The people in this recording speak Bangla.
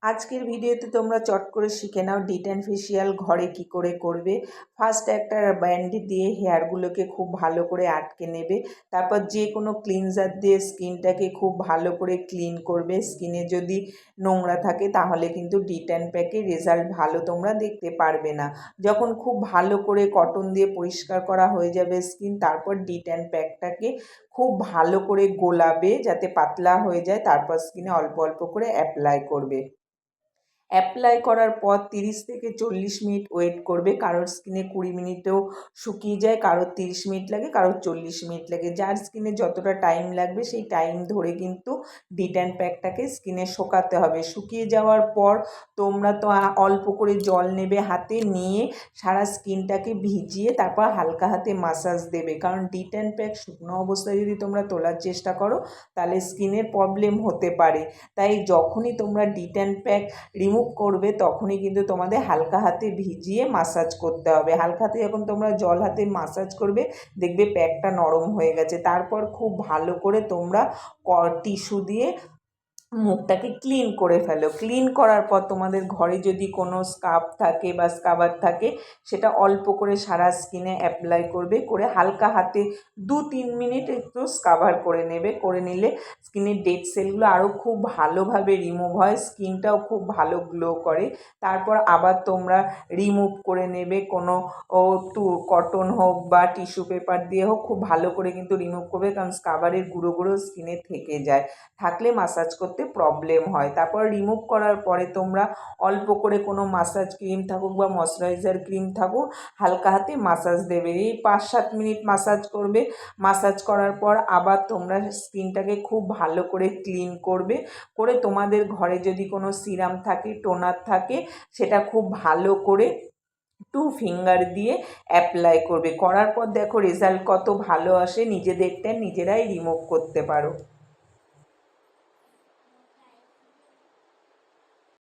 আজকের ভিডিওতে তোমরা চট করে শিখে নাও ডিট্যান ফেসিয়াল ঘরে কি করে করবে। ফার্স্ট একটা ব্যান্ড দিয়ে হেয়ারগুলোকে খুব ভালো করে আটকে নেবে। তারপর যে কোনো ক্লিনজার দিয়ে স্কিনটাকে খুব ভালো করে ক্লিন করবে। স্কিনে যদি নোংরা থাকে তাহলে কিন্তু ডিট্যান প্যাকের রেজাল্ট ভালো তোমরা দেখতে পারবে না। যখন খুব ভালো করে কটন দিয়ে পরিষ্কার করা হয়ে যাবে স্কিন, তারপর ডিট্যান প্যাকটাকে খুব ভালো করে গোলাবে যাতে পাতলা হয়ে যায়। তারপর স্কিনে অল্প অল্প করে অ্যাপ্লাই করবে। অ্যাপ্লাই করার পর 30 থেকে 40 মিনিট ওয়েট করবে। কারোর স্কিনে 20 মিনিটেও শুকিয়ে যায়, কারোর 30 মিনিট লাগে, কারোর 40 মিনিট লাগে। যার স্কিনে যতটা টাইম লাগবে সেই টাইম ধরে কিন্তু ডিট্যান প্যাকটাকে স্কিনে শোকাতে হবে। শুকিয়ে যাওয়ার পর তোমরা তো অল্প করে জল নেবে, হাতে নিয়ে সারা স্কিনটাকে ভিজিয়ে তারপর হালকা হাতে মাসাজ দেবে। কারণ ডিট্যান প্যাক শুকনো অবস্থায় যদি তোমরা তোলার চেষ্টা করো তাহলে স্কিনের প্রবলেম হতে পারে। তাই যখনই তোমরা ডিট্যান প্যাক রিমুভ করবে তখনই কিন্তু তোমাদের হালকা হাতে ভিজিয়ে মাসাজ করতে হবে। হালকা হাতে যখন তোমরা জল হাতে মাসাজ করবে দেখবে প্যাকটা নরম হয়ে গেছে। তারপর খুব ভালো করে তোমরা টিস্যু দিয়ে মুখটাকে ক্লিন করে ফেলো। ক্লিন করার পর তোমাদের ঘরে যদি কোনো স্কার্ফ থাকে বা স্কাবার থাকে সেটা অল্প করে সারা স্কিনে অ্যাপ্লাই করবে। করে হালকা হাতে 2-3 মিনিট একটু স্কাবার করে নেবে। করে নিলে স্কিনের ডেড সেলগুলো আরও খুব ভালোভাবে রিমুভ হয়, স্কিনটাও খুব ভালো গ্লো করে। তারপর আবার তোমরা রিমুভ করে নেবে কোনো কটন হোক বা টিস্যু পেপার দিয়ে হোক, খুব ভালো করে কিন্তু রিমুভ করবে। কারণ স্কাবারের গুঁড়ো গুঁড়ো স্কিনে থেকে যায়, থাকলে মাসাজ করতে প্রবলেম হয়। তারপর রিমুভ করার পরে তোমরা অল্প করে কোনো মাসাজ ক্রিম থাকুক বা ময়শ্চারাইজার ক্রিম থাকুক হালকা হাতে মাসাজ দেবে। এই 5-7 মিনিট মাসাজ করবে। মাসাজ করার পর আবার তোমরা স্কিনটাকে খুব ভালো করে ক্লিন করবে। করে তোমাদের ঘরে যদি কোনো সিরাম থাকে, টোনার থাকে, সেটা খুব ভালো করে 2 ফিঙ্গার দিয়ে অ্যাপ্লাই করবে। করার পর দেখো রেজাল্ট কত ভালো আসে। নিজেদেরটা নিজেরাই রিমুভ করতে পারো।